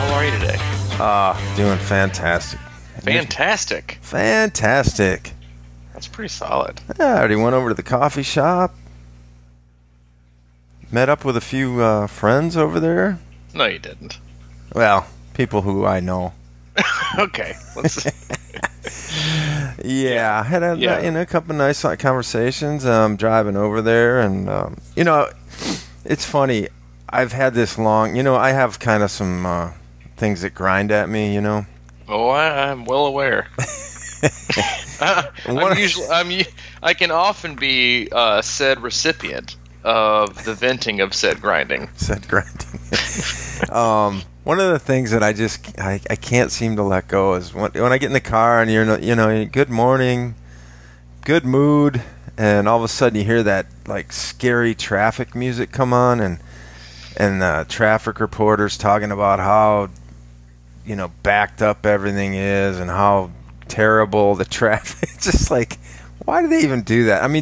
How are you today? Doing fantastic. Fantastic. Fantastic. That's pretty solid. Yeah, I already went over to the coffee shop. Met up with a few friends over there. No, you didn't. Well, people who I know. Okay. Let's. Yeah, I had a couple of nice conversations. Driving over there, and it's funny. I've had this long. I have kind of some things that grind at me. Oh, I'm well aware. I can often be said recipient of the venting of said grinding. Said grinding. One of the things that I can't seem to let go is when I get in the car and you're good morning, good mood, and all of a sudden you hear that like scary traffic music come on, and the traffic reporters talking about how backed up everything is and how terrible the traffic. It's just like, why do they even do that? I mean,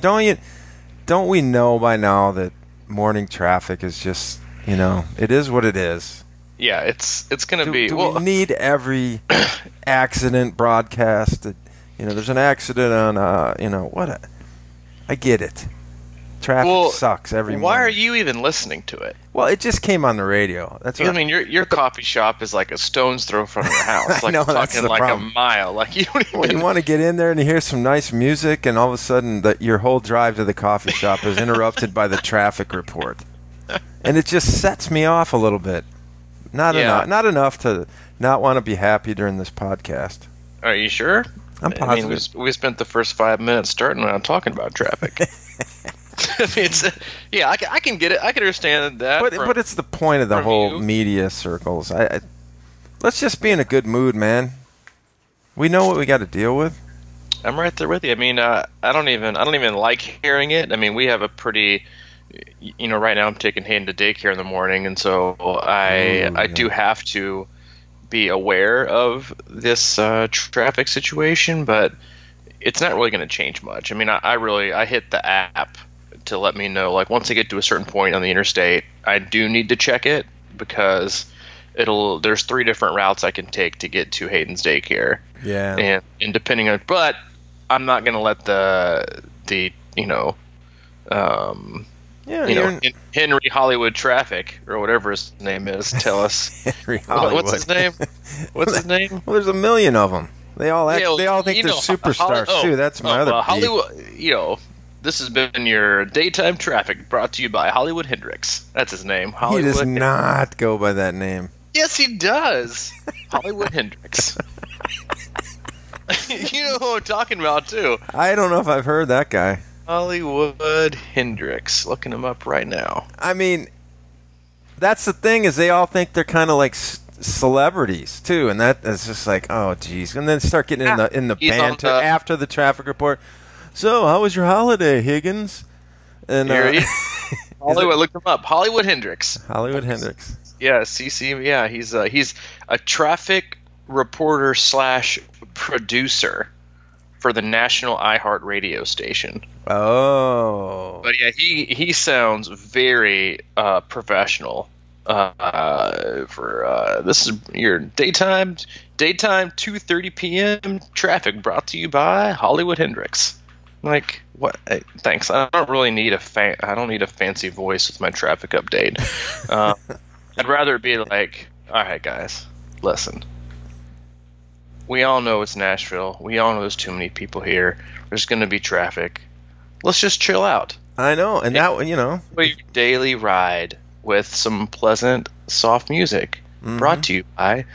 don't we know by now that morning traffic is just it is what it is. Yeah, it's going to be. Do we need every accident broadcast? There's an accident on. I get it. Traffic sucks every morning. Why are you even listening to it? Well, it just came on the radio. That's what your coffee shop is like a stone's throw from your house. Like, I know, talking that's the like problem. a mile. Like you don't even. You want to get in there and you hear some nice music, and all of a sudden your whole drive to the coffee shop is interrupted by the traffic report, and it just sets me off a little bit. Not enough to not want to be happy during this podcast. Are you sure? I'm positive. I mean, we spent the first 5 minutes starting around talking about traffic. I can get it. I can understand that. But it's the point of the whole media circles. Let's just be in a good mood, man. We know what we got to deal with. I'm right there with you. I mean, I don't even like hearing it. I mean, we have a pretty, right now I'm taking Hayden to daycare in the morning, and so I do have to be aware of this traffic situation, but it's not really going to change much. I mean, I hit the app to let me know, like, once I get to a certain point on the interstate, I do need to check it, because there's 3 different routes I can take to get to Hayden's daycare. Yeah. And depending on, but I'm not going to let Henry Hollywood Traffic, or whatever his name is, tell us. Henry Hollywood. What's his name? Well, there's a million of them. They all think they're superstars too. That's my other Hollywood. This has been your daytime traffic, brought to you by Hollywood Hendricks. That's his name. Hollywood. He does not go by that name. Yes, he does. Hollywood Hendricks. You know who I'm talking about too. I don't know if I've heard that guy. Hollywood Hendricks. Looking him up right now. I mean, that's the thing, is they all think they're kind of like celebrities too, and that's just like, oh geez, and then start getting in the banter after the traffic report. So, how was your holiday, Higgins? And here he is. Hollywood, look him up. Hollywood Hendricks. Hollywood Hendricks. Yeah, CC. Yeah, he's a traffic reporter / producer for the national iHeart radio station. Oh. But yeah, he sounds very professional. This is your daytime 2:30 p.m. traffic, brought to you by Hollywood Hendricks. Like, what? Thanks. I don't really need I don't need a fancy voice with my traffic update. I'd rather be like, all right, guys, listen. We all know it's Nashville. We all know there's too many people here. There's going to be traffic. Let's just chill out. I know, and that, your daily ride with some pleasant, soft music, brought to you by,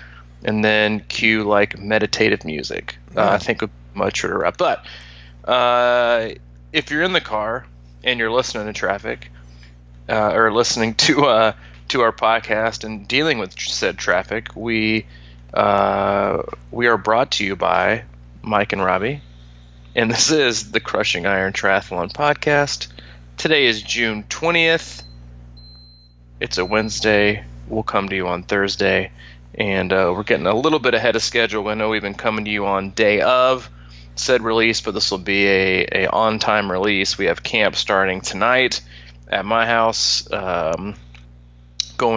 and then cue like meditative music. I think would be much shorter route. But if you're in the car and you're listening to traffic, or listening to our podcast and dealing with said traffic, we are brought to you by Mike and Robbie, and this is the Crushing Iron Triathlon podcast. Today is June 20th. It's a Wednesday. We'll come to you on Thursday, and we're getting a little bit ahead of schedule. I know we've been coming to you on day of said release, but this will be a on-time release. We have camp starting tonight at my house, going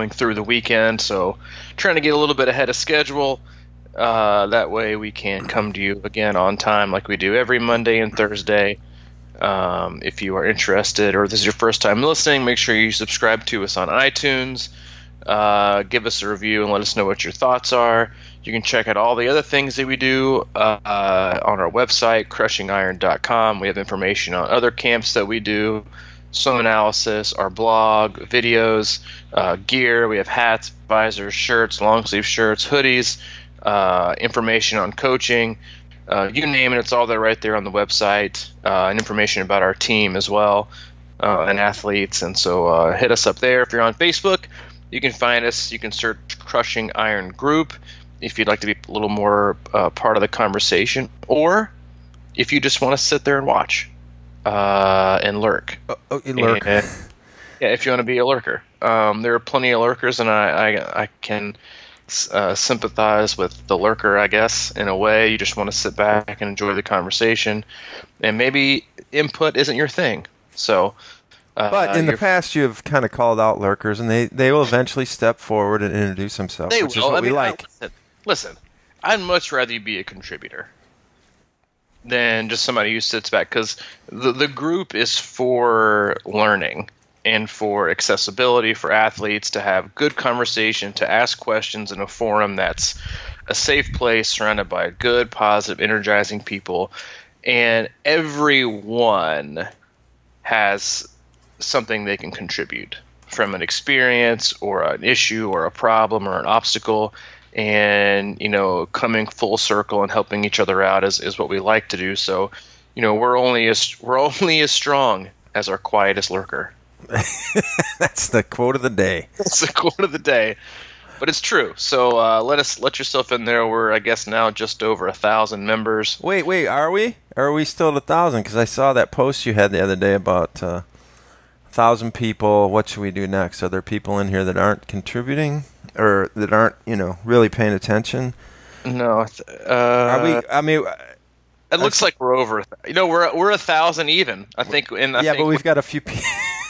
through the weekend, so trying to get a little bit ahead of schedule. That way we can come to you again on time like we do every Monday and Thursday. If you are interested or this is your first time listening, make sure you subscribe to us on iTunes. Give us a review and let us know what your thoughts are. You can check out all the other things that we do on our website, crushingiron.com. We have information on other camps that we do, swim analysis, our blog, videos, gear. We have hats, visors, shirts, long sleeve shirts, hoodies, information on coaching. You name it, it's all there right there on the website, and information about our team as well, and athletes. And so hit us up there. If you're on Facebook, you can find us. You can search Crushing Iron Group if you'd like to be a little more part of the conversation, or if you just want to sit there and watch and lurk. Lurk. And, yeah, if you want to be a lurker. There are plenty of lurkers, and I can sympathize with the lurker, I guess, in a way. You just want to sit back and enjoy the conversation, and maybe input isn't your thing. So, but in the past, you have kind of called out lurkers, and they will eventually step forward and introduce themselves, which is what we like. Listen, I'd much rather you be a contributor than just somebody who sits back, because the group is for learning and for accessibility for athletes to have good conversation, to ask questions in a forum that's a safe place surrounded by good, positive, energizing people. And everyone has something they can contribute from an experience or an issue or a problem or an obstacle. And, coming full circle and helping each other out is what we like to do. So, we're only as strong as our quietest lurker. That's the quote of the day. That's the quote of the day, but it's true. So let yourself in there. We're, I guess, now just over 1,000 members. Wait, are we? Are we still at 1,000? Because I saw that post you had the other day about 1,000 people. What should we do next? Are there people in here that aren't contributing or that aren't, really paying attention? No. Are we? I mean, it looks like we're over. We're 1,000 even. I think. But we've got a few people.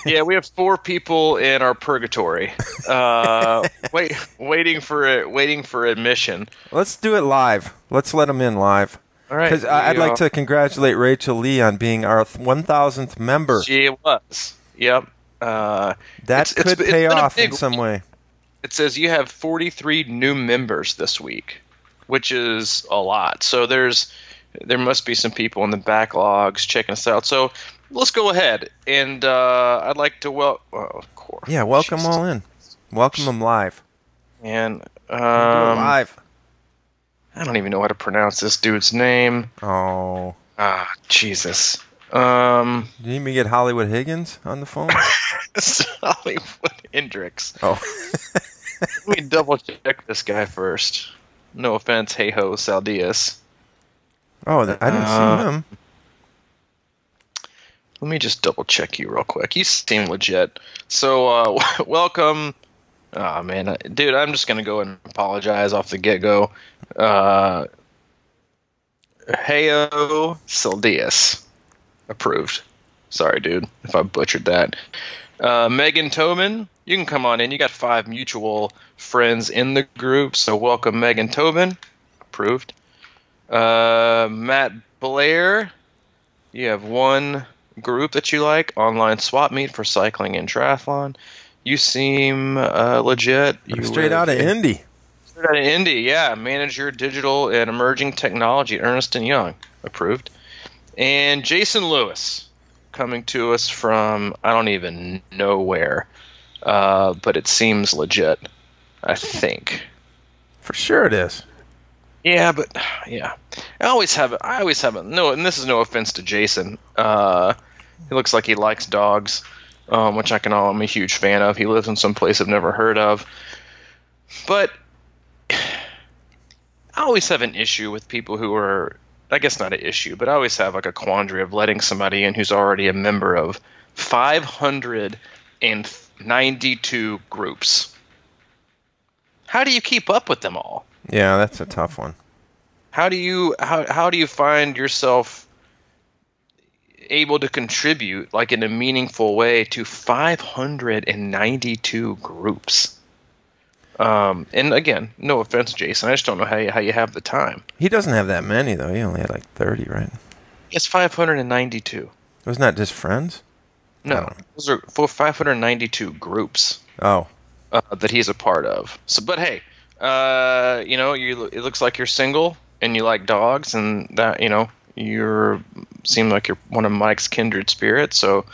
Yeah, we have 4 people in our purgatory, waiting for admission. Let's do it live. Let's let them in live. All right. Because I'd like to congratulate Rachel Lee on being our 1,000th member. She was. Yep. That could pay off in some way. It says you have 43 new members this week, which is a lot. So there must be some people in the backlogs checking us out. So let's go ahead, and I'd like to of course. Yeah, welcome all in. Welcome them live. And do it live. I don't even know how to pronounce this dude's name. Oh. Jesus. Do you need me to get Hollywood Higgins on the phone? It's Hollywood Hendricks. Oh. Let me double check this guy first. No offense, hey-ho, Saldias. Oh, I didn't see him. Let me just double check you real quick. You seem legit. So, welcome. Oh, man. Dude, I'm just going to go and apologize off the get-go. Heyo Saldias. Approved. Sorry, dude, if I butchered that. Megan Tobin, you can come on in. You got 5 mutual friends in the group, so welcome, Megan Tobin. Approved. Matt Blair, you have 1 group that you like, online swap meet for cycling and triathlon. You seem legit. Straight out of Indy. Straight out of Indy, yeah. Manager digital and emerging technology at Ernst & Young. Approved. And Jason Lewis, coming to us from I don't even know where, but it seems legit, I think. For sure it is. Yeah, but yeah, I always have no, and this is no offense to Jason. He looks like he likes dogs, which I'm a huge fan of. He lives in some place I've never heard of, but I always have an issue with people who are, I guess not an issue, but I always have like a quandary of letting somebody in who's already a member of 592 groups. How do you keep up with them all? Yeah, that's a tough one. How do you find yourself able to contribute like in a meaningful way to 592 groups? And again, no offense, Jason, I just don't know how you have the time. He doesn't have that many though. He only had like 30, right? It's 592. Wasn't that just friends? No, those are for 592 groups. Oh. That he's a part of. So, but hey, it looks like you're single and you like dogs, and that seem like you're one of Mike's kindred spirits. So,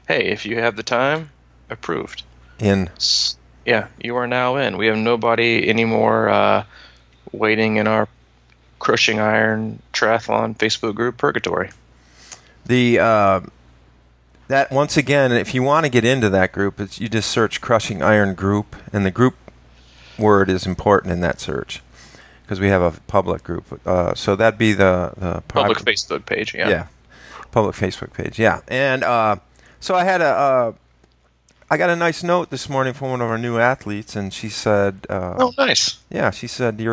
hey, if you have the time, approved. Yeah, you are now in. We have nobody anymore waiting in our Crushing Iron Triathlon Facebook group purgatory. That once again, if you want to get into that group, you just search Crushing Iron Group, and the group word is important in that search because we have a public group. So that'd be the public Facebook page. Yeah, public Facebook page. Yeah, and so I got a nice note this morning from one of our new athletes, and she said, "Oh, nice." Yeah, she said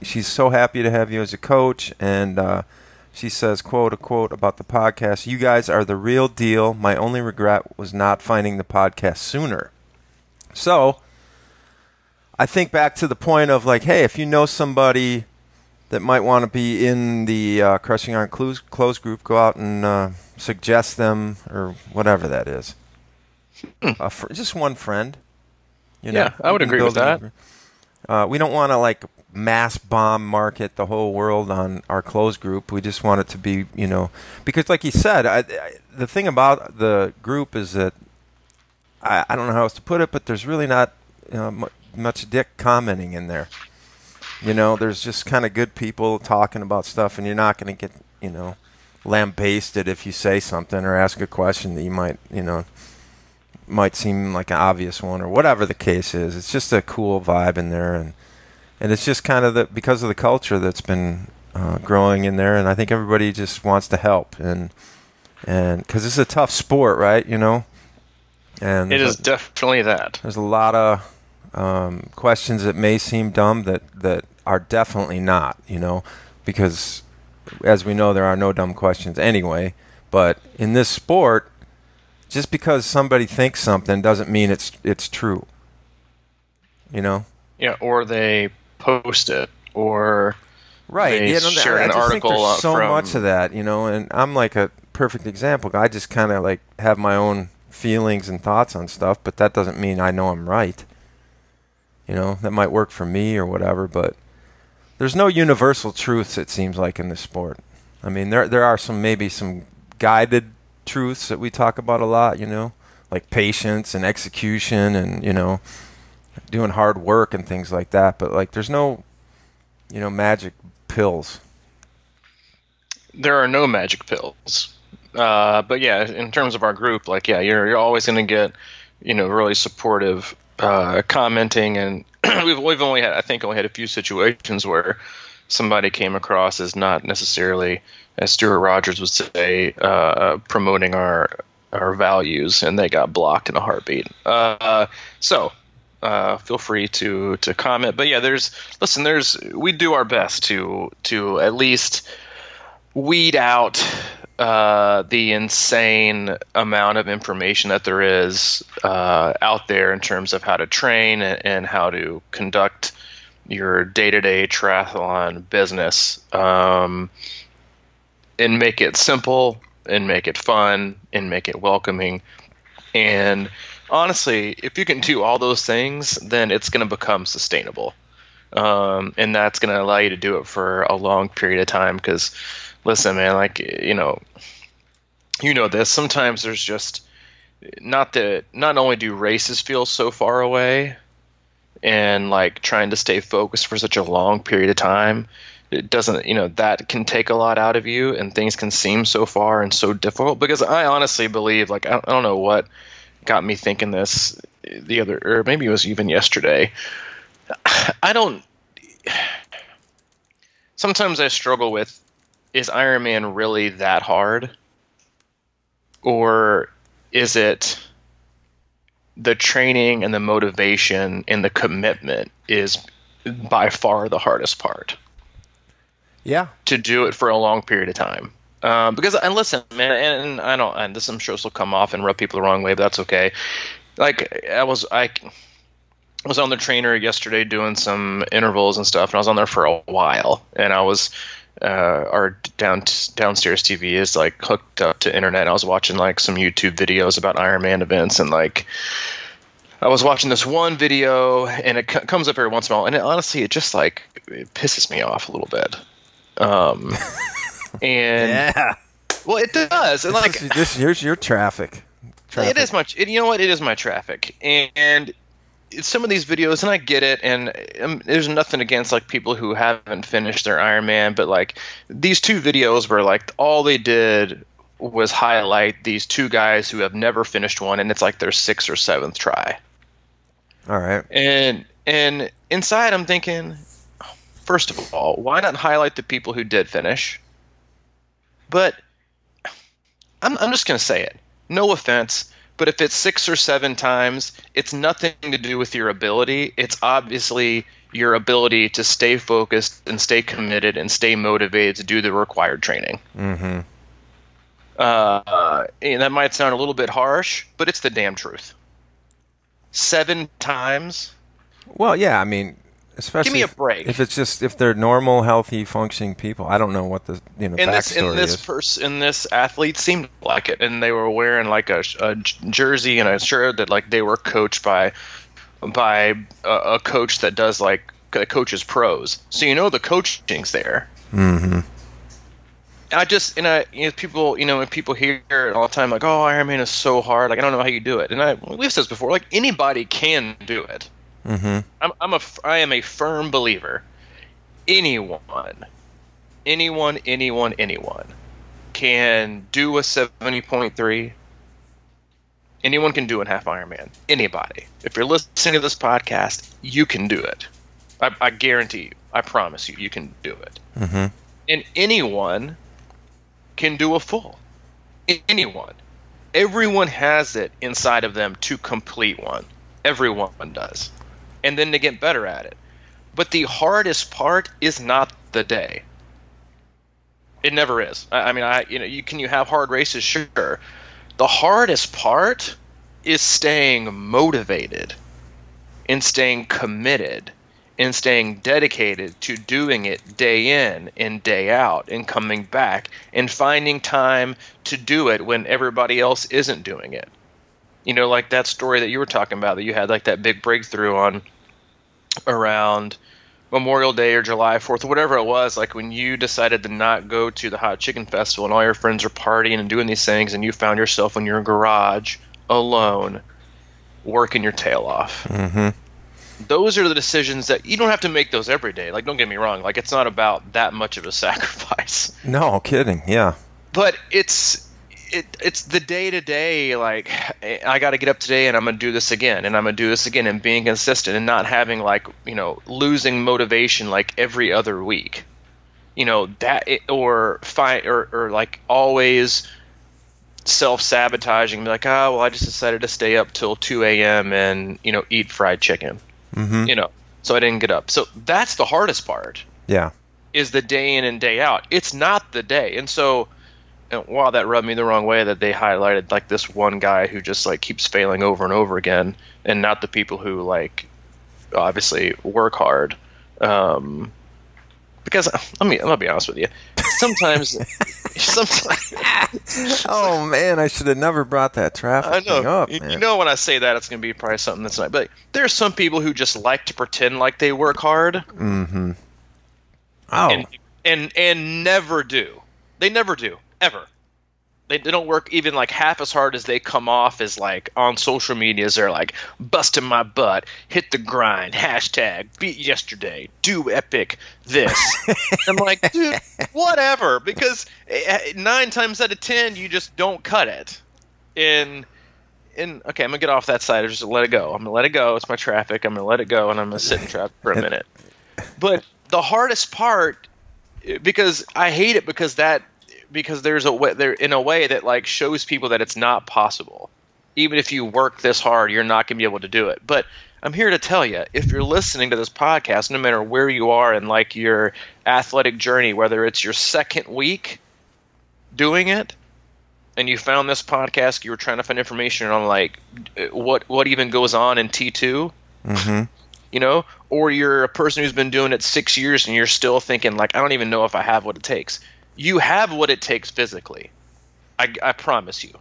she's so happy to have you as a coach, and she says, quote unquote, about the podcast, "You guys are the real deal. My only regret was not finding the podcast sooner." So I think back to the point of like, hey, if you know somebody that might want to be in the Crushing Iron Close group, go out and suggest them or whatever that is. Just one friend. Yeah, I would agree with that. We don't want to like mass bomb market the whole world on our closed group. We just want it to be, because like you said, the thing about the group is that I don't know how else to put it, but there's really not much dick commenting in there. There's just kind of good people talking about stuff, and you're not going to get, lambasted if you say something or ask a question that you might seem like an obvious one or whatever the case is. It's just a cool vibe in there, and it's just kind of because of the culture that's been growing in there, and I think everybody just wants to help, and because it's a tough sport, right? And it is definitely that. There's a lot of questions that may seem dumb that are definitely not, because as we know, there are no dumb questions anyway. But in this sport, just because somebody thinks something doesn't mean it's true. Yeah, or they post it, or right. They share an article. Think there's so much of that, and I'm like a perfect example. I just kind of like have my own feelings and thoughts on stuff, but that doesn't mean I know I'm right. That might work for me or whatever, but there's no universal truths, it seems like, in this sport. I mean, there are maybe some guided truths that we talk about a lot, like patience and execution and, doing hard work and things like that. But, like, there's no, magic pills. There are no magic pills. But, yeah, in terms of our group, like, yeah, you're always going to get, really supportive commenting. And we've only had a few situations where somebody came across as not necessarily, as Stuart Rogers would say, promoting our values, and they got blocked in a heartbeat. So feel free to comment. But yeah, we do our best to at least weed out the insane amount of information that there is out there in terms of how to train and how to conduct your day-to-day triathlon business, and make it simple, and make it fun, and make it welcoming. And honestly, if you can do all those things, then it's going to become sustainable. And that's going to allow you to do it for a long period of time. Because, listen, man, like, this, sometimes there's just not only do races feel so far away, and like trying to stay focused for such a long period of time, it doesn't, that can take a lot out of you, and things can seem so far and so difficult. Because I honestly believe, like, I don't know what got me thinking this or maybe it was even yesterday. Sometimes I struggle with, is Ironman really that hard? Or is it the training and the motivation and the commitment is by far the hardest part? Yeah. To do it for a long period of time. Because, and listen, man, and this I'm sure this will come off and rub people the wrong way, but that's okay. Like, I was on the trainer yesterday doing some intervals and stuff, and I was on there for a while. And I was our downstairs TV is like hooked up to internet. And I was watching like some YouTube videos about Ironman events, and like I was watching this one video, and it comes up every once in a while, and honestly, it just like it pisses me off a little bit. And Yeah. well, it does. And like Here's your traffic. It is my. You know what? It is my traffic, and it's some of these videos, and I get it, and there's nothing against like people who haven't finished their Ironman, but like these two videos were like all they did was highlight these two guys who have never finished one, and it's like their 6th or 7th try. All right. And inside I'm thinking, first of all, why not highlight the people who did finish? But I'm just gonna say it. No offense, but if it's 6 or 7 times, it's nothing to do with your ability. It's obviously your ability to stay focused and stay committed and stay motivated to do the required training. Mm-hmm. And that might sound a little bit harsh, but it's the damn truth. 7 times? Well, yeah, I mean, especially give me a break. If they're normal, healthy, functioning people. I don't know what the backstory is. This athlete seemed like it, and they were wearing like a jersey and a shirt that like they were coached by a coach that does like coaches pros. So the coaching's there. Mm-hmm. People, when people hear it all the time, like, oh, Ironman is so hard. Like, I don't know how you do it. And we've said this before, like anybody can do it. Mm-hmm. I am a firm believer. Anyone can do a 70.3. Anyone can do a half Ironman. Anybody. If you're listening to this podcast, you can do it. I guarantee you. I promise you, you can do it. Mm-hmm. And anyone can do a full. Anyone. Everyone has it inside of them to complete one. Everyone does. And then to get better at it. But the hardest part is not the day. It never is. Can you have hard races? Sure. The hardest part is staying motivated and staying committed and staying dedicated to doing it day in and day out and coming back and finding time to do it when everybody else isn't doing it. Like that story that you were talking about, that you had like that big breakthrough on around Memorial Day or July 4th or whatever it was, like when you decided to not go to the hot chicken festival and all your friends are partying and doing these things, and you found yourself in your garage alone working your tail off. Mm-hmm. Those are the decisions that you don't have to make those every day. Like, don't get me wrong. Like, it's not about that much of a sacrifice. No kidding. Yeah. But it's the day-to-day, like, I got to get up today and I'm going to do this again, and I'm going to do this again, and being consistent and not having, like, losing motivation like every other week. Or like always self-sabotaging, be like, oh, well, I just decided to stay up till 2 a.m. and, eat fried chicken. Mm-hmm. So I didn't get up. So that's the hardest part. Yeah. Is the day in and day out. It's not the day. And so, wow, that rubbed me the wrong way that they highlighted like this one guy who just like keeps failing over and over again, and not the people who like obviously work hard. Because I'll be honest with you. Sometimes. Oh man, I should have never brought that traffic thing up. Man. When I say that, it's going to be probably something that's not. But there are some people who just like to pretend like they work hard. Mm-hmm. Oh. And never do. They never do ever. They don't work even like half as hard as they come off as like on social media. As they're like busting my butt, hit the grind, hashtag beat yesterday, do epic this. I'm like, dude, whatever. Because 9 times out of 10, you just don't cut it. Okay, I'm gonna get off that side. Just let it go. I'm gonna let it go. It's my traffic. I'm gonna let it go, and I'm gonna sit in traffic for a minute. But the hardest part, because I hate it, because there's a way there in a way that like shows people that it's not possible. Even if you work this hard, you're not going to be able to do it. But I'm here to tell you, if you're listening to this podcast, no matter where you are in like your athletic journey, whether it's your 2nd week doing it, and you found this podcast, you were trying to find information on like what even goes on in T2, Mm-hmm. Or you're a person who's been doing it 6 years and you're still thinking like, I don't even know if I have what it takes. You have what it takes physically. I promise you.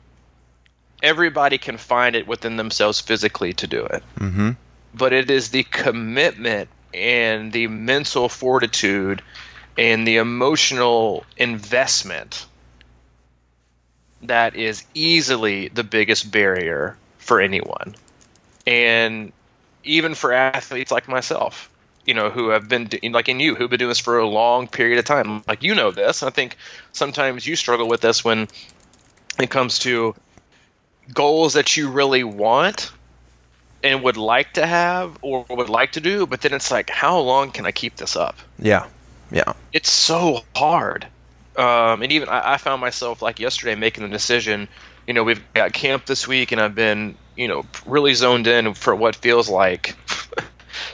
Everybody can find it within themselves physically to do it. Mm-hmm. But it is the commitment and the mental fortitude and the emotional investment that is easily the biggest barrier for anyone. And even for athletes like myself, who have been, like in you, who've been doing this for a long period of time. Like, this. I think sometimes you struggle with this when it comes to goals that you really want and would like to have or would like to do, but then it's like, how long can I keep this up? Yeah. It's so hard. And even I found myself like yesterday making the decision, we've got camp this week and I've been, really zoned in for what feels like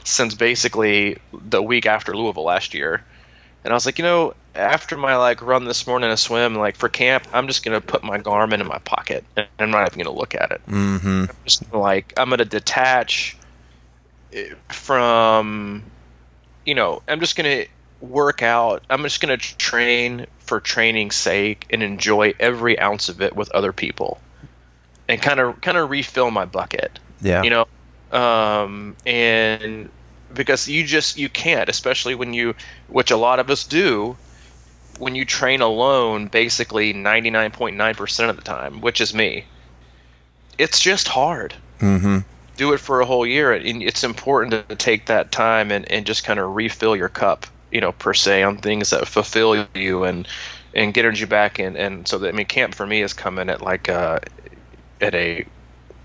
since basically the week after Louisville last year. And I was like, after my like run this morning, a swim, like for camp, I'm just going to put my Garmin in my pocket and I'm not even going to look at it. Mm-hmm. I'm just I'm going to detach from, I'm just going to work out. I'm just going to train for training's sake and enjoy every ounce of it with other people and kind of refill my bucket. Yeah. And because you can't, especially which a lot of us do, when you train alone basically 99.9% of the time, which is me. It's just hard. Mm-hmm. Do it for a whole year, and it's important to take that time and just kind of refill your cup, per se, on things that fulfill you and get energy back. And so that, camp for me is coming at like at a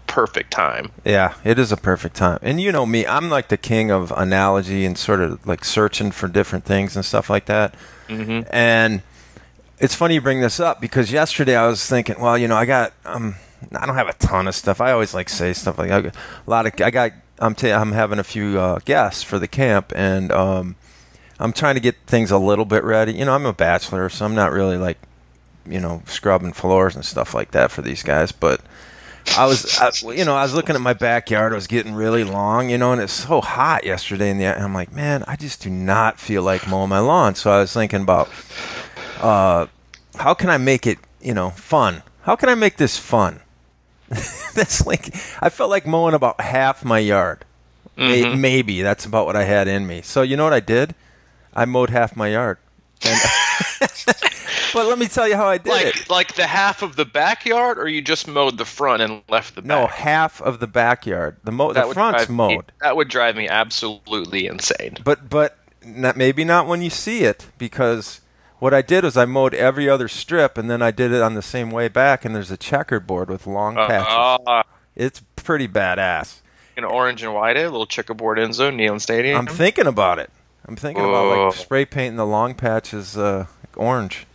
perfect time. Yeah, it is a perfect time. And you know me, I'm like the king of analogy and sort of like searching for different things and stuff like that. Mm-hmm. And it's funny you bring this up because yesterday I was thinking, well, I got I don't have a ton of stuff. I always like say stuff like I'm having a few guests for the camp, and I'm trying to get things a little bit ready. I'm a bachelor, so I'm not really like scrubbing floors and stuff like that for these guys, but I was looking at my backyard. It was getting really long, and it's so hot yesterday. And I'm like, man, I just do not feel like mowing my lawn. So I was thinking about how can I make it, fun? How can I make this fun? That's like, I felt like mowing about half my yard. Mm-hmm. Maybe that's about what I had in me. So you know what I did? I mowed half my yard. And but let me tell you how I did it. Like the half of the backyard, or you just mowed the front and left the back? No, half of the backyard. The front's mowed. That would drive me absolutely insane. But maybe not when you see it, because what I did was I mowed every other strip, and then I did it on the same way back, and there's a checkerboard with long patches. It's pretty badass. Orange and white, a little checkerboard end zone, Neyland Stadium. I'm thinking about it. I'm thinking about like spray painting the long patches orange.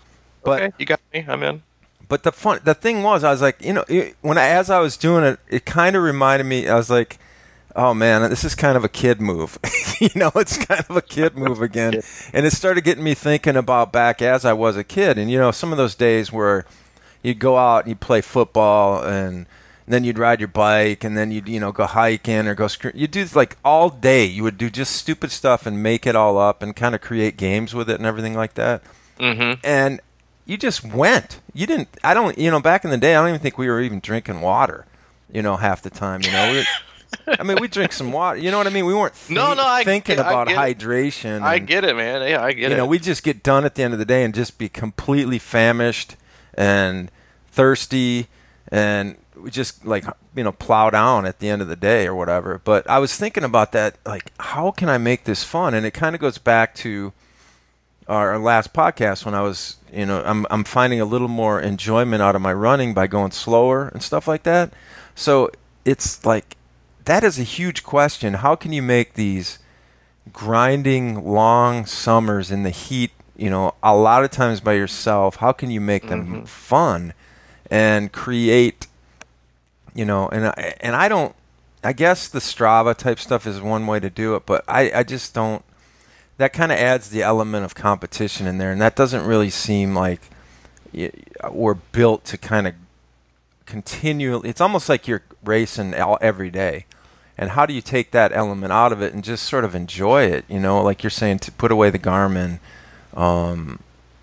But, okay, you got me. I'm in. But the thing was, I was like, as I was doing it, it kind of reminded me. I was like, oh man, this is kind of a kid move. It's kind of a kid move again. And it started getting me thinking about back as I was a kid. And some of those days where you'd go out and you'd play football, and then you'd ride your bike, and then you'd go hiking or go you'd do like all day. You would do just stupid stuff and make it all up and kind of create games with it and everything like that. Mm-hmm. And you just went. You didn't. I don't. Back in the day, I don't even think we were even drinking water. Half the time. We drink some water. You know what I mean? We weren't thinking about hydration. I get it, man. Yeah, I get it. We just get done at the end of the day and just be completely famished and thirsty, and we just plow down at the end of the day or whatever. But I was thinking about that, like, how can I make this fun? And it kind of goes back to our last podcast when I was, I'm finding a little more enjoyment out of my running by going slower and stuff like that. So it's like, that is a huge question. How can you make these grinding long summers in the heat, a lot of times by yourself? How can you make them fun and create, and I don't, I guess the Strava type stuff is one way to do it, but I just don't. That kind of adds the element of competition in there, and that doesn't really seem like we're built to kind of continually. It's almost like you're racing every day, And how do you take that element out of it and just sort of enjoy it? You know, like you're saying, to put away the Garmin.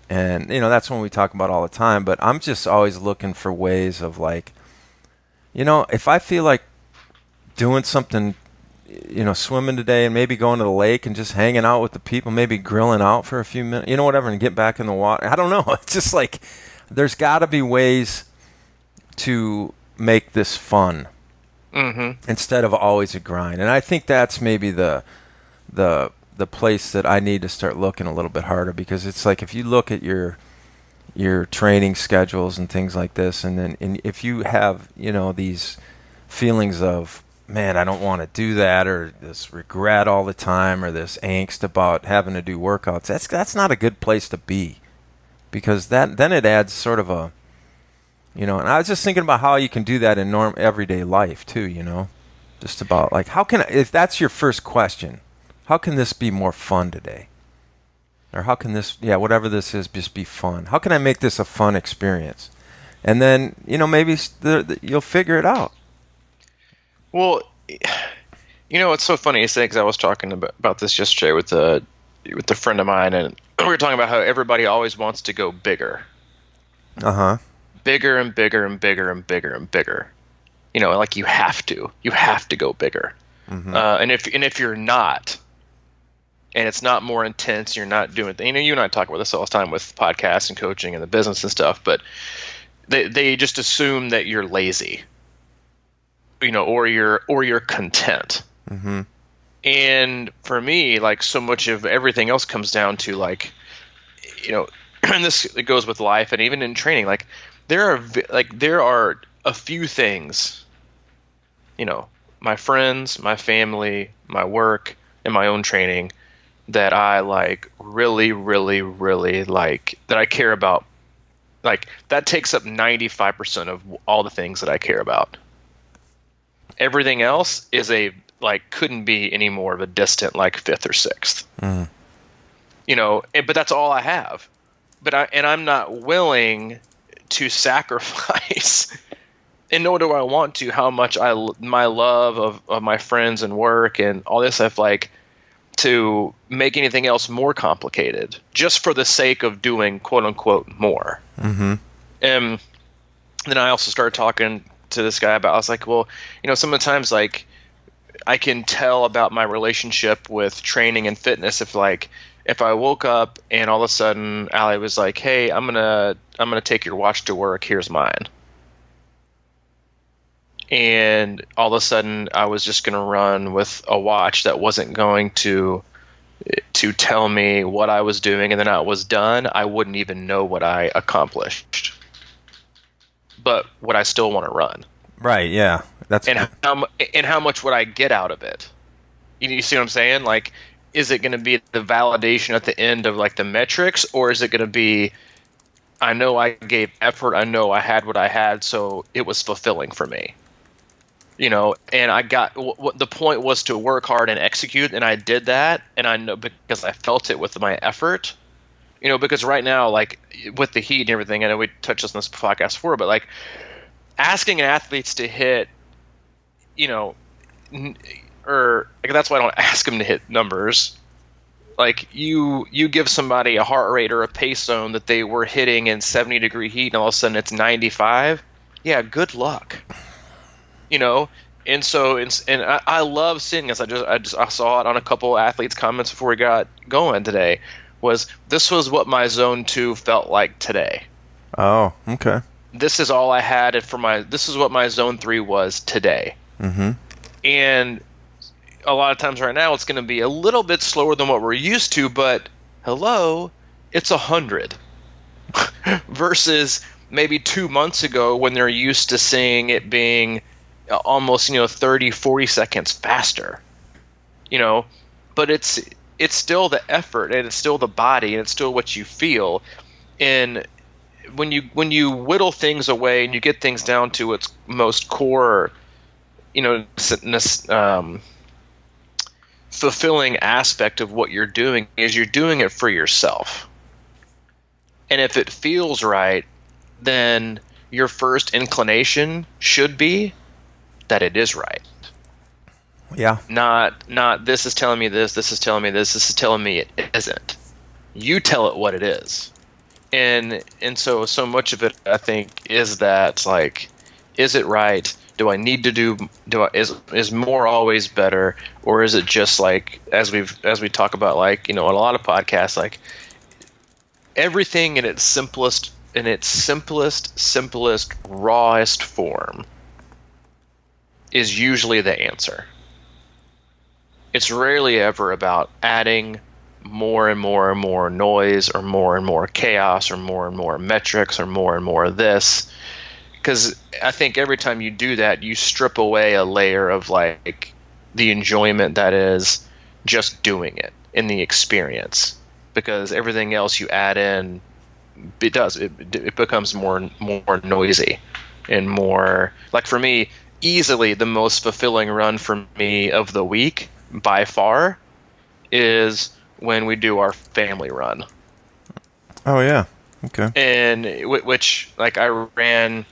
And, you know, that's when we talk about all the time. But I'm just always looking for ways of, like, you know, if I feel like doing something, you know, swimming today and maybe going to the lake and just hanging out with the people, maybe grilling out for a few minutes, you know, whatever, and get back in the water. I don't know. It's just like there's got to be ways to make this fun. Mm-hmm. Instead of always a grind. And I think that's maybe the place that I need to start looking a little bit harder, because it's like if you look at your training schedules and things like this, and if you have, you know, these feelings of, man, I don't want to do that, or this regret all the time, or this angst about having to do workouts, that's not a good place to be, because then it adds sort of a, you know, and I was just thinking about how you can do that in everyday life too, you know, just about like, if that's your first question, how can this be more fun today? Or how can this, whatever this is, just be fun? How can I make this a fun experience? And then, you know, maybe you'll figure it out. Well, you know, it's so funny you say, because I was talking about this yesterday with a friend of mine, and we were talking about how everybody always wants to go bigger. Uh-huh. Bigger and bigger and bigger and bigger and bigger. You know, like you have to go bigger. Mm-hmm. And if you're not, and it's not more intense, you're not doing, you know, you and I talk about this all the time with podcasts and coaching and the business and stuff, but they just assume that you're lazy, you know, or you're content. Mm-hmm. And for me, like, so much of everything else comes down to, like, you know, and it goes with life and even in training, like, there are a few things, you know, my friends, my family, my work, and my own training that I like really, really, really like, that I care about. Like, that takes up 95% of all the things that I care about. Everything else is couldn't be any more of a distant, like, fifth or sixth. Mm. You know, but that's all I have. I'm not willing to sacrifice, and nor do I want to, how much my love of my friends and work and all this stuff, like, to make anything else more complicated just for the sake of doing quote unquote more. Mm-hmm. And then I also started talking to this guy about, I was like, well, you know, some of the times, like, I can tell about my relationship with training and fitness if I woke up and all of a sudden Allie was like, hey, I'm gonna take your watch to work, here's mine. And all of a sudden I was just gonna run with a watch that wasn't going to tell me what I was doing, and then I was done, I wouldn't even know what I accomplished. But would I still want to run? Right, yeah. How much would I get out of it? You see what I'm saying? Like, is it going to be the validation at the end of, like, the metrics, or is it going to be, I know I gave effort, I know I had what I had, so it was fulfilling for me, you know? And I got what the point was, to work hard and execute, and I did that, and I know because I felt it with my effort, you know. Because right now, like, with the heat and everything, I know we touched on this podcast before, but, like, asking athletes to hit, you know, or, like, that's why I don't ask them to hit numbers. Like, you give somebody a heart rate or a pace zone that they were hitting in 70-degree heat, and all of a sudden it's 95. Yeah, good luck. You know, and so I love seeing this. I saw it on a couple athletes' comments before we got going today. This was what my zone 2 felt like today. Oh, okay. This is all I had this is what my zone 3 was today. Mm-hmm. And a lot of times right now it's going to be a little bit slower than what we're used to, but hello, it's 100 versus maybe 2 months ago when they're used to seeing it being almost, you know, 30, 40 seconds faster, you know. But it's still the effort, and it's still the body, and it's still what you feel. And when you whittle things away and you get things down to its most core, you know, fulfilling aspect of what you're doing, is you're doing it for yourself. And if it feels right, then your first inclination should be that it is right. Yeah. Not this is telling me this is telling me this is telling me it isn't. You tell it what it is. And so much of it, I think, is that, like, is it right? Do I need to is more always better, or is it just like, as we talk about, like, in a lot of podcasts, like, everything in its simplest rawest form is usually the answer. It's rarely ever about adding more and more and more noise, or more and more chaos, or more and more metrics, or more and more of this. Because I think every time you do that, you strip away a layer of, like, the enjoyment that is just doing it in the experience. Because everything else you add in, it becomes more noisy and more, like, for me, easily the most fulfilling run for me of the week by far is when we do our family run. Oh yeah. Okay. And which, like, I ran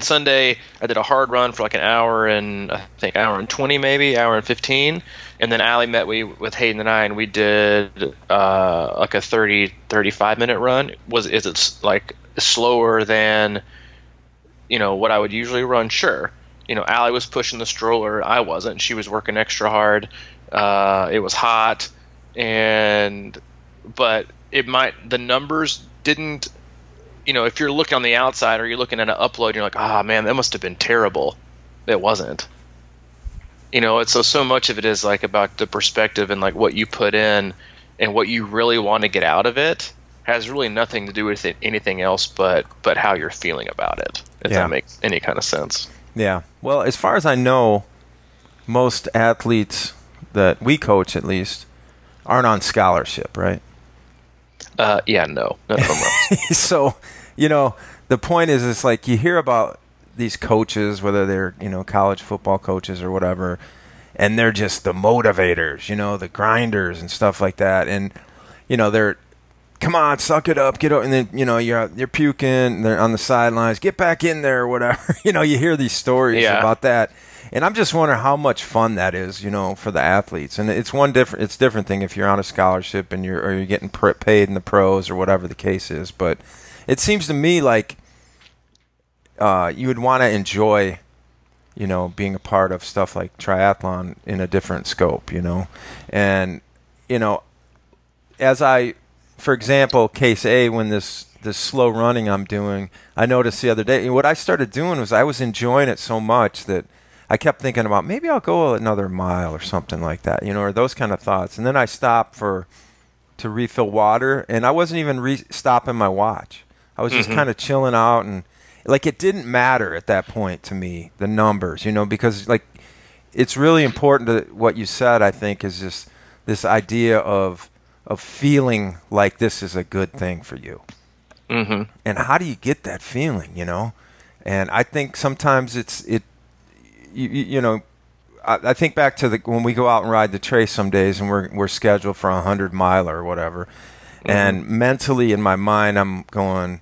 Sunday. I did a hard run for like an hour and, I think, hour and 20, maybe hour and 15. And then Allie met me with Hayden and I, and we did like a 35 minute run. Is it like slower than, what I would usually run? Sure. Allie was pushing the stroller. I wasn't. She was working extra hard. It was hot, but the numbers didn't. If you're looking on the outside, or you're looking at an upload, you're like, man, that must have been terrible. It wasn't. It's so much of it is, like, about the perspective and, like, what you put in and what you really want to get out of it has really nothing to do with anything else but how you're feeling about it. If that makes any kind of sense. Yeah. Well, as far as I know, most athletes that we coach, at least, aren't on scholarship, right? Yeah, no. None of them are. So, the point is, it's like you hear about these coaches, whether they're, college football coaches or whatever, and they're just the motivators, the grinders and stuff like that. And, they're, come on, suck it up, get up. And then, you're puking, they're on the sidelines, get back in there or whatever. You hear these stories about that. And I'm just wondering how much fun that is, for the athletes. And it's different thing if you're on a scholarship and you're getting paid in the pros or whatever the case is. But it seems to me like you would want to enjoy, being a part of stuff like triathlon in a different scope, And, for example, case A, when this slow running I'm doing, I noticed the other day, what I started doing was I was enjoying it so much that I kept thinking about, maybe I'll go another mile or something like that, or those kind of thoughts. And then I stopped to refill water, and I wasn't even stopping my watch. I was just kind of chilling out, and, like, it didn't matter at that point to me, the numbers, because, like, it's really important to what you said, I think, is just this idea of feeling like this is a good thing for you. Mm-hmm. And how do you get that feeling, And I think sometimes I think back to when we go out and ride the trace some days, and we're scheduled for 100-miler or whatever, and mentally in my mind I'm going,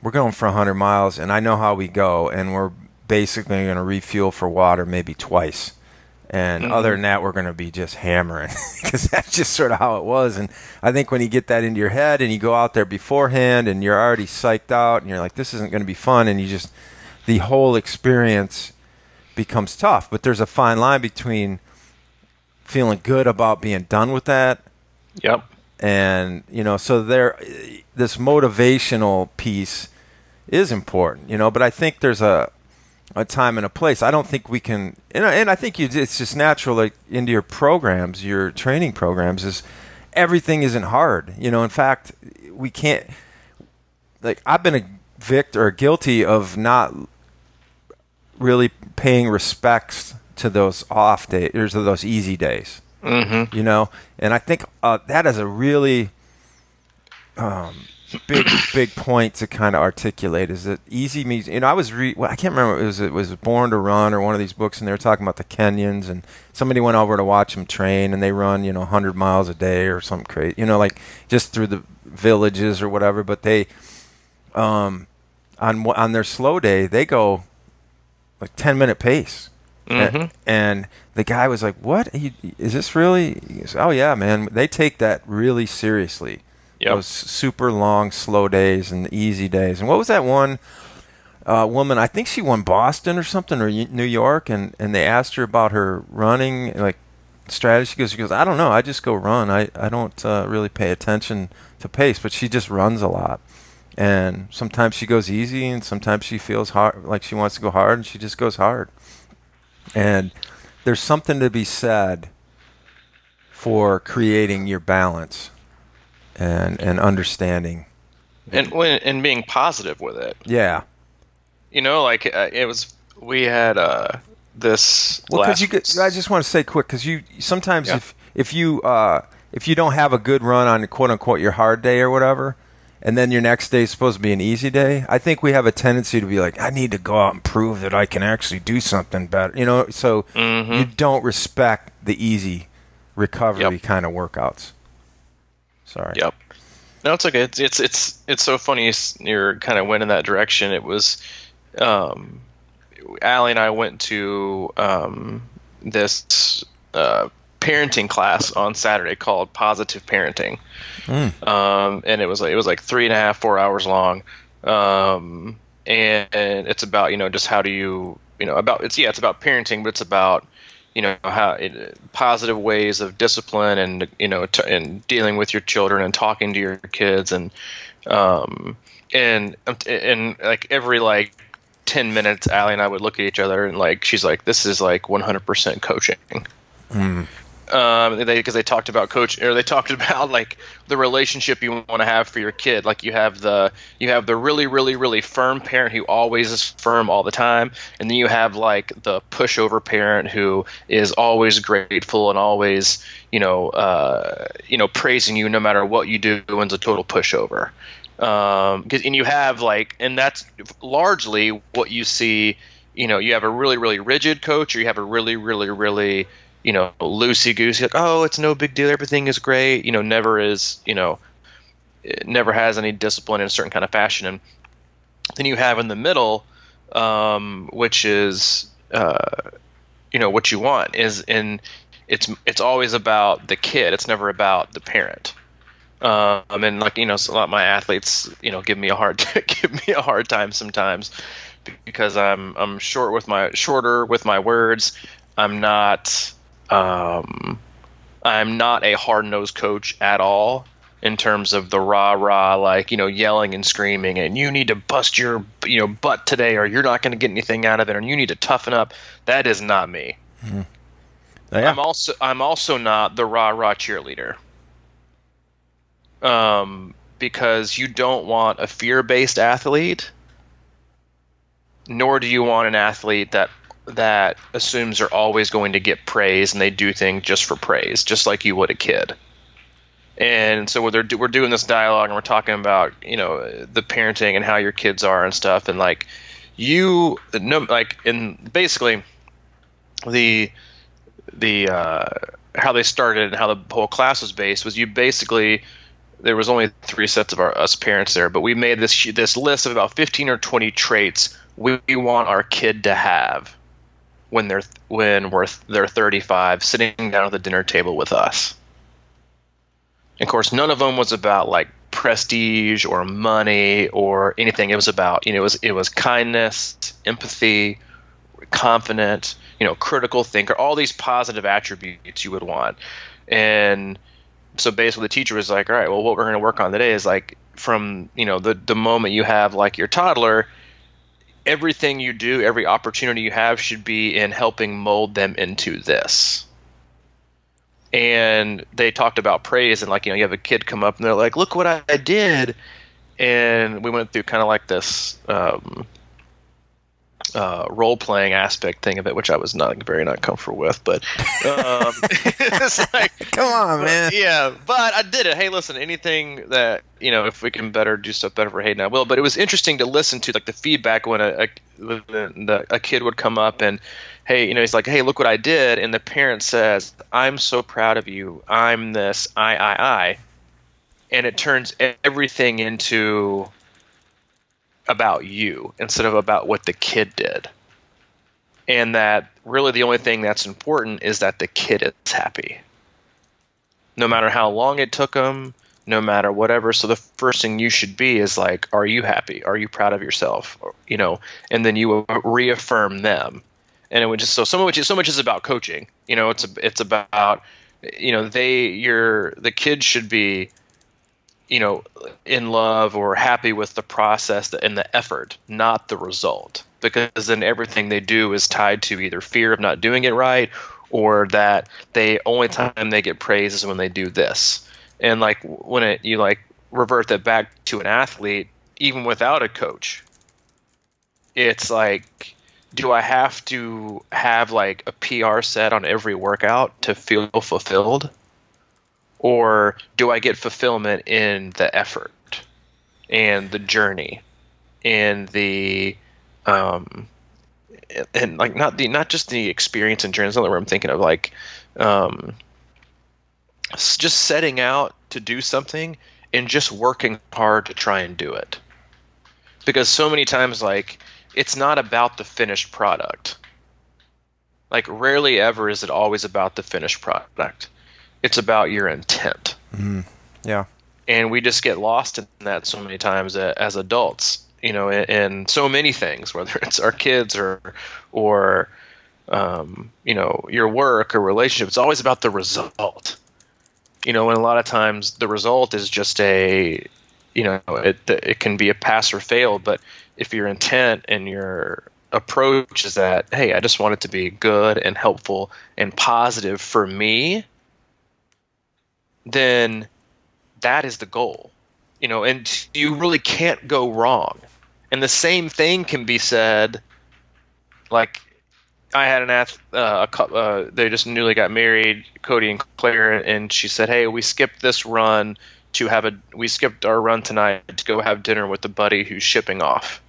we're going for 100 miles, and I know how we go, and we're basically going to refuel for water maybe twice, and other than that we're going to be just hammering, because that's just sort of how it was. And I think when you get that into your head and you go out there beforehand and you're already psyched out and you're like, this isn't going to be fun, and the whole experience becomes tough. But there's a fine line between feeling good about being done with that. Yep. And, so this motivational piece is important, but I think there's a time and a place. I don't think we can, and I think it's just natural, like, into your programs, your training programs, is everything isn't hard. In fact, we can't, like, I've been guilty of not really paying respects to those off days, or those easy days. Mm-hmm. And I think that is a really big point to kind of articulate, is that easy means, I was I can't remember, it was Born to Run or one of these books, and they were talking about the Kenyans, and somebody went over to watch them train, and they run 100 miles a day or something crazy, like just through the villages or whatever. But they on their slow day, they go like 10-minute pace. And the guy was like, "What? Is this really?" He goes, "Oh yeah, man. They take that really seriously. Yep. Those super long, slow days and easy days." And what was that one woman? I think she won Boston or something, or New York, and they asked her about her running like strategy. She goes, "I don't know. I just go run. I don't really pay attention to pace, but she just runs a lot." And sometimes she goes easy, and sometimes she feels hard, like she wants to go hard, and she just goes hard. And there's something to be said for creating your balance and understanding. And being positive with it. Yeah. You know, like it was. We had this. Well, because I just want to say quick, because you sometimes if you don't have a good run on quote unquote your hard day or whatever, and then your next day is supposed to be an easy day, I think we have a tendency to be like, I need to go out and prove that I can actually do something better. You know, so you don't respect the easy recovery kind of workouts. Sorry. Yep. No, it's okay. It's so funny you're kind of went in that direction. It was, Allie and I went to this parenting class on Saturday called Positive Parenting. And it was like 3.5, 4 hours long. And it's about, just how do you, it's about parenting, but it's about, positive ways of discipline and, and dealing with your children and talking to your kids. And like every 10 minutes, Allie and I would look at each other and she's like, this is 100% coaching. Because they talked about they talked about the relationship you want to have for your kid. Like you have the really, really, really firm parent who always is firm all the time, and then you have the pushover parent who is always grateful and always praising you no matter what you do, and is a total pushover. And you have and that's largely what you see. You have a really, really rigid coach, or you have a really, really, really loosey-goosey, oh, it's no big deal, everything is great, never is, it never has any discipline in a certain kind of fashion. And then you have in the middle, which is, what you want is it's always about the kid. It's never about the parent. And a lot of my athletes, give me a hard time sometimes because I'm shorter with my words. I'm not a hard-nosed coach at all in terms of the rah-rah, yelling and screaming, and you need to bust your, butt today, or you're not going to get anything out of it, and you need to toughen up. That is not me. Mm-hmm. Yeah. I'm also not the rah-rah cheerleader. Because you don't want a fear-based athlete, nor do you want an athlete that assumes they're always going to get praise and they do things just for praise, just like you would a kid. And so we're doing this dialogue and we're talking about, the parenting and how your kids are and stuff. And and basically the how they started and how the whole class was based was there was only 3 sets of us parents there, but we made this list of about 15 or 20 traits we want our kid to have when they're 35, sitting down at the dinner table with us. And of course, none of them was about prestige or money or anything. It was about it was kindness, empathy, confident, critical thinker, all these positive attributes you would want. And so basically, the teacher was like, "All right, well, what we're going to work on today is from the moment you have your toddler." Everything you do, every opportunity you have should be in helping mold them into this. And they talked about praise and you have a kid come up and they're like, look what I did. And we went through kind of this role-playing aspect thing of it, which I was not comfortable with, but it's come on, man. Yeah, but I did it. Hey, listen, anything that if we can do stuff better for Hayden, I will. But it was interesting to listen to the feedback when a kid would come up and hey, he's like, hey, look what I did, and the parent says, I'm so proud of you. I'm this. I, and it turns everything into about you instead of about what the kid did. and that really the only thing that's important is that the kid is happy. No matter how long it took them, no matter whatever. So the first thing you should be is like, are you happy? Are you proud of yourself? And then you reaffirm them. And it would just, so much is about coaching. It's about, the kid should be, in love or happy with the process and the effort, not the result. Because then everything they do is tied to either fear of not doing it right, or that the only time they get praise is when they do this. And like when you like revert that back to an athlete, even without a coach, it's like, do I have to have like a PR set on every workout to feel fulfilled? Or do I get fulfillment in the effort and the journey and the and like not just the experience and journey. That's not what I'm thinking of. Like just setting out to do something and just working hard to try and do it. Because so many times, like, it's not about the finished product. Like, rarely ever is it always about the finished product. It's about your intent. Mm-hmm. Yeah. And we just get lost in that so many times as adults, in so many things, whether it's our kids or your work or relationship. It's always about the result. And a lot of times the result is just it can be a pass or fail. But if your intent and your approach is that, hey, I just want it to be good and helpful and positive for me, then that is the goal, and you really can't go wrong. And the same thing can be said, like, I had they just newly got married, Cody and Claire, and she said, hey, we skipped this run we skipped our run tonight to go have dinner with the buddy who's shipping off.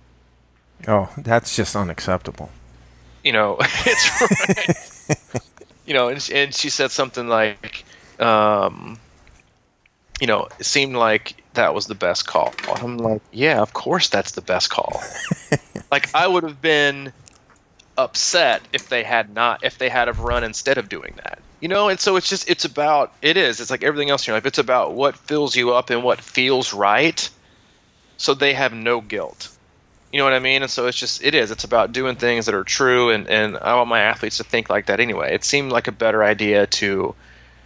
Oh, that's just unacceptable. It's right. And she said something like, it seemed like that was the best call. I'm like, yeah, of course that's the best call. Like, I would have been upset if they had have run instead of doing that. And so it's like everything else in your life. It's about what fills you up and what feels right, so they have no guilt. You know what I mean? And so it's about doing things that are true, and I want my athletes to think like that anyway. It seemed like a better idea to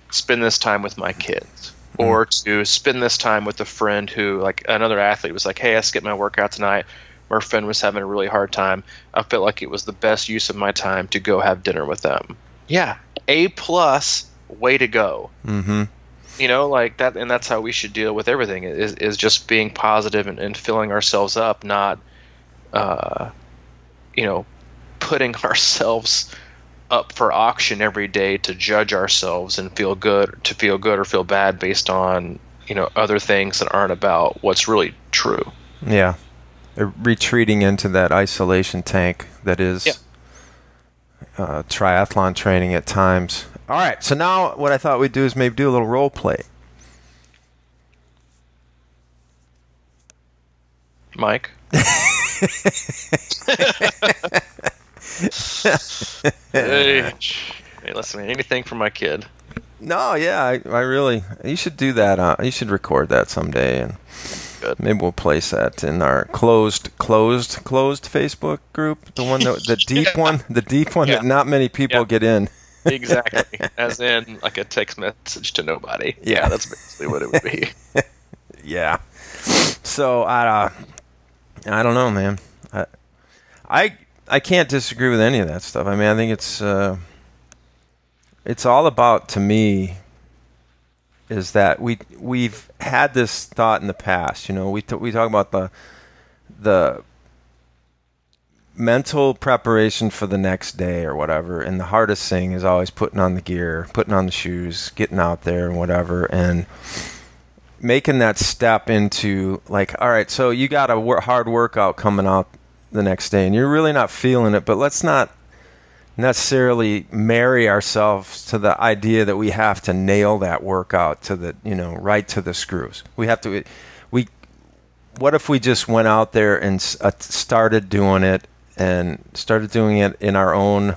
spend this time with my kids, or to spend this time with a friend who, like, another athlete was like, hey, I skipped my workout tonight. My friend was having a really hard time. I felt like it was the best use of my time to go have dinner with them. Yeah, A+, way to go. Mm-hmm. Like that, and that's how we should deal with everything, is just being positive and filling ourselves up, not putting ourselves up for auction every day to judge ourselves and feel good or feel bad based on other things that aren't about what's really true. Yeah, retreating into that isolation tank that is triathlon training at times. All right, so now what I thought we'd do is maybe do a little role play. Mike. Hey, listen, man, anything for my kid. No, yeah, I really. You should do that. You should record that someday, and maybe we'll place that in our closed Facebook group. The one the deep one that not many people get in. Exactly, as in like a text message to nobody. Yeah, that's basically what it would be. Yeah. So I don't know, man. I can't disagree with any of that stuff. I mean, I think it's all about, to me, is that we've had this thought in the past. We talk about the mental preparation for the next day or whatever, and the hardest thing is always putting on the gear, putting on the shoes, getting out there and whatever, and making that step into, like, all right, so you got a hard workout coming out the next day and you're really not feeling it, but let's not necessarily marry ourselves to the idea that we have to nail that workout to the, right to the screws. What if we just went out there and started doing it, and started doing it in our own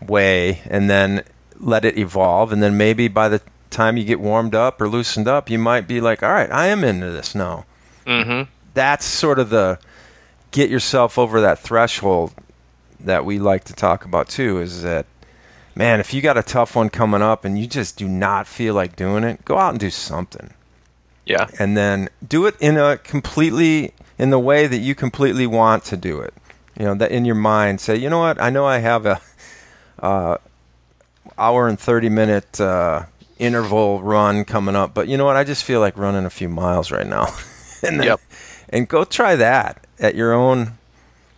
way, and then let it evolve. And then maybe by the time you get warmed up or loosened up, you might be like, all right, I am into this now. Mm-hmm. That's sort of the get yourself over that threshold that we like to talk about too, is that, man, if you got a tough one coming up and you just do not feel like doing it, go out and do something. Yeah. And then do it in the way that you completely want to do it. You know, that in your mind, say, you know what, I know I have a hour and 30-minute interval run coming up, but you know what, I just feel like running a few miles right now. And then, and go try that at your own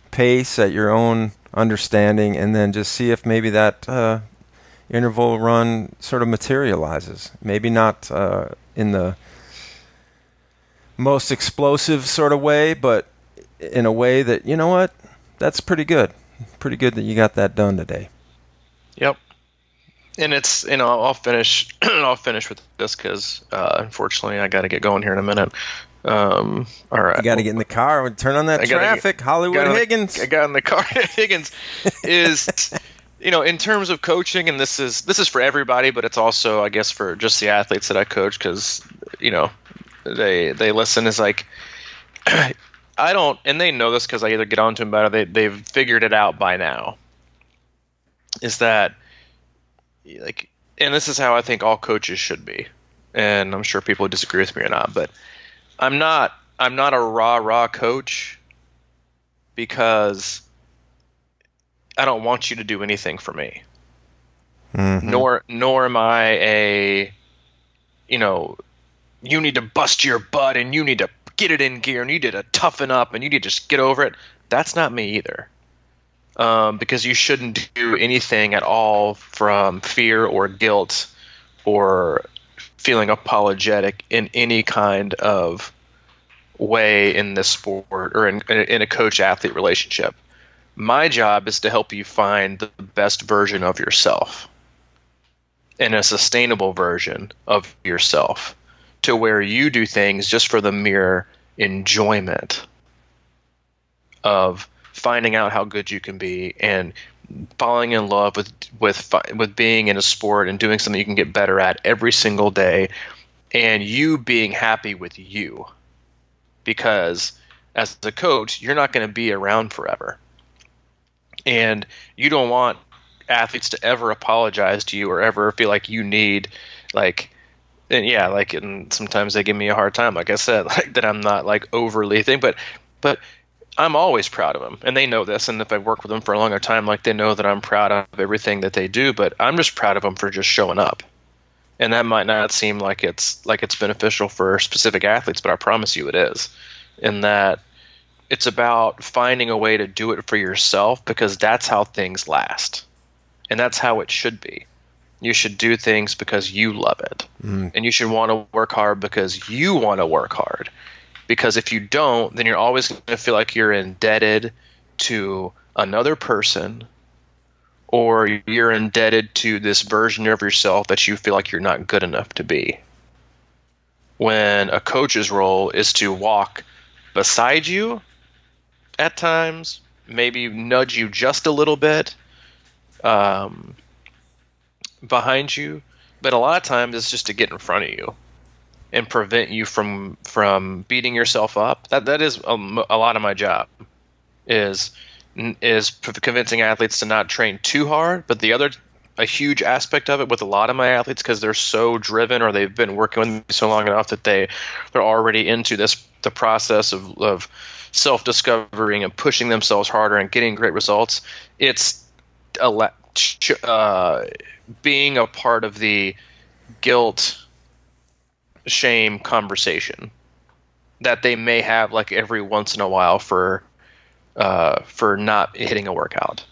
pace, at your own understanding, and then just see if maybe that interval run sort of materializes. Maybe not in the most explosive sort of way, but in a way that, you know what, that's pretty good. Pretty good that you got that done today. Yep. And it's, I'll finish with this because unfortunately I got to get going here in a minute. All right. You got to get in the car and turn on that traffic. Hollywood Higgins. I got in the car. Higgins is, in terms of coaching, and this is for everybody, but it's also, I guess, for just the athletes that I coach because, they listen. Is like, I don't, and they know this because I either get on to them about it. They've figured it out by now. Is that like, and this is how I think all coaches should be, and I'm sure people disagree with me or not, but I'm not a rah coach because I don't want you to do anything for me. Mm-hmm. Nor am I a, you need to bust your butt and you need to get it in gear and you need to toughen up and you need to just get over it. That's not me either. Because you shouldn't do anything at all from fear or guilt or feeling apologetic in any kind of way in this sport or in a coach-athlete relationship. My job is to help you find the best version of yourself and a sustainable version of yourself to where you do things just for the mere enjoyment of finding out how good you can be and falling in love with being in a sport and doing something you can get better at every single day, and you being happy with you. Because as a coach, you're not going to be around forever. And you don't want athletes to ever apologize to you or ever feel like you need, and sometimes they give me a hard time, like I said, like that I'm not like overly but I'm always proud of them, and they know this. And if I've worked with them for a longer time, like they know that I'm proud of everything that they do. But I'm just proud of them for just showing up. And that might not seem like it's beneficial for specific athletes, but I promise you it is. In that it's about finding a way to do it for yourself, because that's how things last, and that's how it should be. You should do things because you love it, and you should want to work hard because you want to work hard. Because if you don't, then you're always going to feel like you're indebted to another person, or you're indebted to this version of yourself that you feel like you're not good enough to be. When a coach's role is to walk beside you at times, maybe nudge you just a little bit behind you, but a lot of times it's just to get in front of you and prevent you from beating yourself up. That is a lot of my job, is convincing athletes to not train too hard. But a huge aspect of it with a lot of my athletes, because they're so driven, or they've been working with me so long enough that they're already into the process of self-discovering and pushing themselves harder and getting great results. It's being a part of the guilt shame conversation that they may have like every once in a while for not hitting a workout.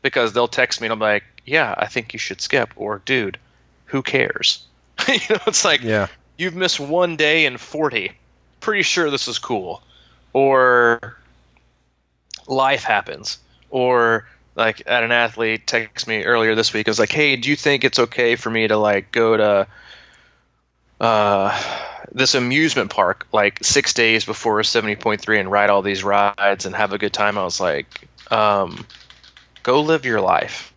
Because they'll text me and I'm like, yeah, I think you should skip, or dude, who cares? It's like, yeah, you've missed one day in 40. Pretty sure this is cool. Or life happens. Or like, an athlete texted me earlier this week. I was like, hey, do you think it's okay for me to like go to this amusement park like 6 days before 70.3 and ride all these rides and have a good time. I was like, go live your life.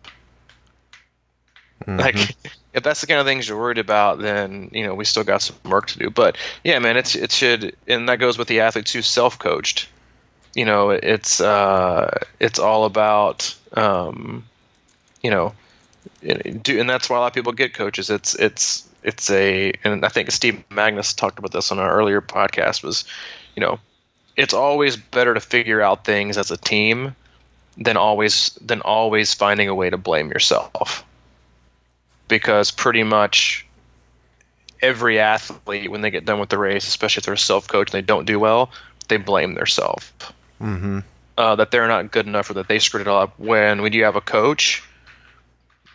Mm-hmm. Like, if that's the kind of things you're worried about, then we still got some work to do. But yeah, man, it should, and that goes with the athletes who self-coached. It's all about and that's why a lot of people get coaches. And I think Steve Magnus talked about this on our earlier podcast, was, it's always better to figure out things as a team than always finding a way to blame yourself. Because pretty much every athlete, when they get done with the race, especially if they're self-coached and they don't do well, they blame themselves. Mm-hmm. That they're not good enough or that they screwed it all up. When you have a coach,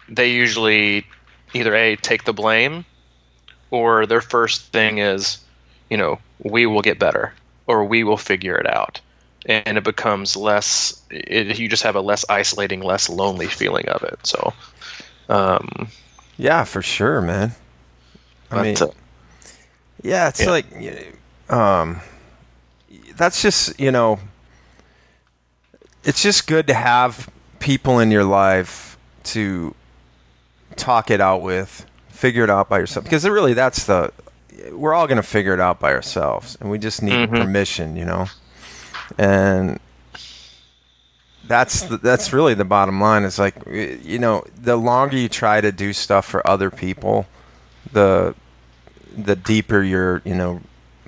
they usually either A, take the blame, or their first thing is, we will get better, or we will figure it out. And it becomes you just have a less isolating, less lonely feeling of it. So, yeah, for sure, man. It's like, that's just, it's just good to have people in your life to talk it out with, figure it out by yourself. Because really, we're all going to figure it out by ourselves. And we just need permission, And that's really the bottom line. Is like, the longer you try to do stuff for other people, the deeper your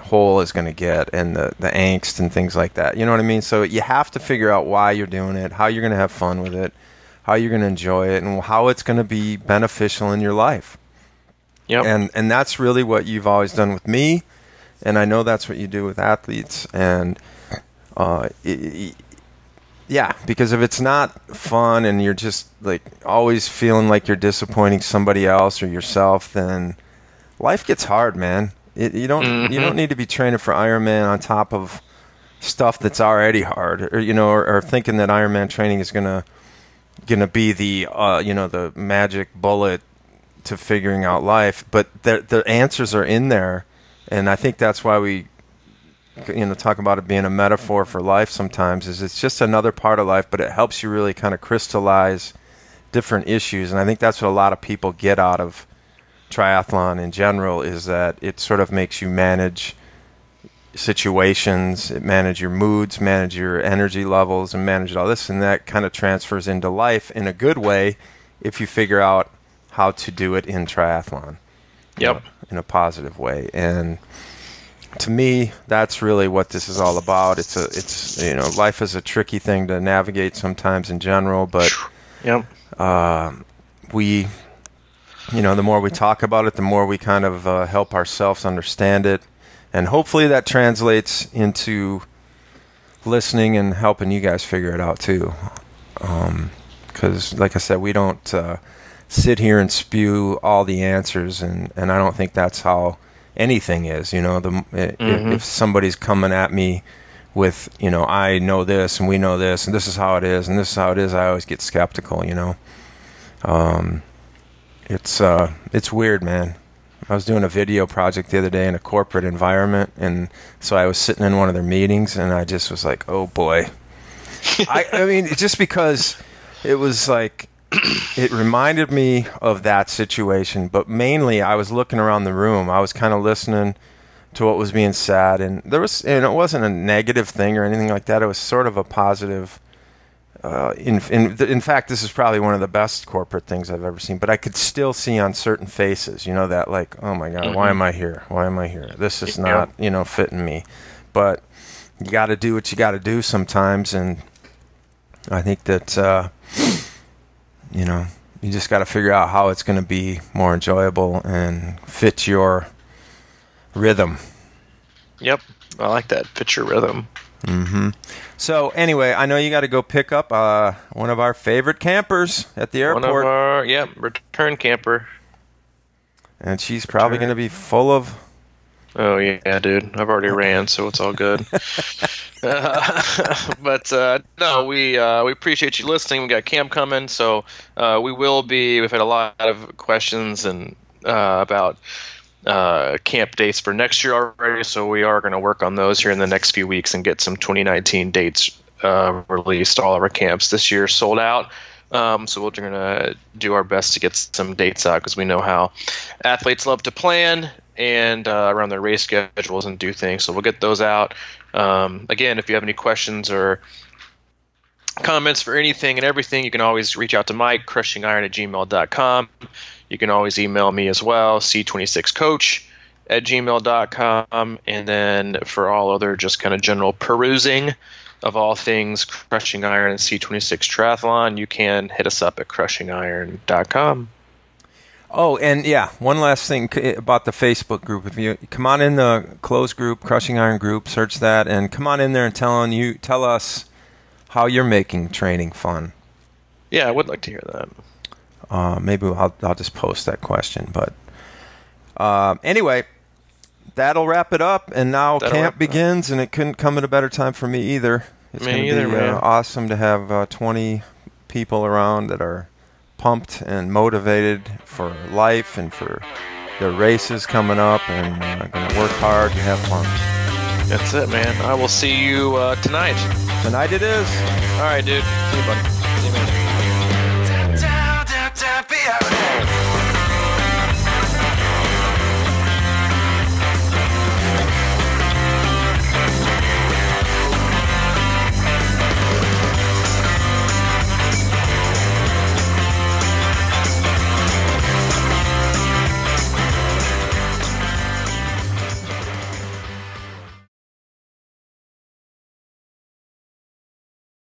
hole is going to get, and the angst and things like that. You know what I mean? So you have to figure out why you're doing it, how you're going to have fun with it, how you're going to enjoy it, and how it's going to be beneficial in your life. Yep. And that's really what you've always done with me, and I know that's what you do with athletes. And because if it's not fun and you're just like always feeling like you're disappointing somebody else or yourself, then life gets hard, man. You don't need to be training for Ironman on top of stuff that's already hard, or thinking that Ironman training is gonna be the the magic bullet to figuring out life. But the answers are in there, and I think that's why we talk about it being a metaphor for life. Sometimes it's just another part of life, but it helps you really kind of crystallize different issues. And I think that's what a lot of people get out of triathlon in general, is that it sort of makes you manage situations, manage your moods, manage your energy levels, and manage all this, and that kind of transfers into life in a good way if you figure out how to do it in triathlon. Yep. In a positive way. And to me, that's really what this is all about. It's life is a tricky thing to navigate sometimes in general, but yep. The more we talk about it, the more we kind of help ourselves understand it. And hopefully that translates into listening and helping you guys figure it out too. Because, like I said, we don't sit here and spew all the answers, and I don't think that's how anything is. If somebody's coming at me with, I know this, and we know this, and this is how it is, and this is how it is, I always get skeptical, It's weird, man. I was doing a video project the other day in a corporate environment, and so I was sitting in one of their meetings, and I just was like, oh boy. I mean, just because it was like, it reminded me of that situation, but mainly I was looking around the room. I was kind of listening to what was being said, and it wasn't a negative thing or anything like that. It was sort of a positive. In fact, this is probably one of the best corporate things I've ever seen. But I could still see on certain faces, that like, oh my God, why am I here? Why am I here? This is not, fitting me. But you got to do what you got to do sometimes, and I think that you just got to figure out how it's going to be more enjoyable and fit your rhythm. Yep, I like that. Fit your rhythm. Mm-hmm. So anyway, I know you got to go pick up one of our favorite campers at the airport. One of our return camper. And she's probably going to be full of. Oh yeah, dude! I've already ran, so it's all good. But no, we appreciate you listening. We got camp coming, so we will be. We've had a lot of questions and about camp dates for next year already, so we are going to work on those here in the next few weeks and get some 2019 dates released. All of our camps this year sold out, so we're going to do our best to get some dates out, because we know how athletes love to plan and around their race schedules and do things. So we'll get those out. Again, if you have any questions or comments for anything and everything, you can always reach out to Mike, crushingiron@gmail.com. You can always email me as well, c26coach@gmail.com. And then for all other just kind of general perusing of all things Crushing Iron and C26 Triathlon, you can hit us up at crushingiron.com. Oh, and yeah, one last thing about the Facebook group. If you come on in the closed group, Crushing Iron group, search that, and come on in there and tell us how you're making training fun. Yeah, I would like to hear that. Maybe I'll just post that question. But anyway, that'll wrap it up. And now camp begins, and it couldn't come at a better time for me either. It's going to be awesome to have 20 people around that are pumped and motivated for life and for their races coming up, and going to work hard and have fun. That's it, man. I will see you tonight. Tonight it is. All right, dude. See you, buddy. See you, man.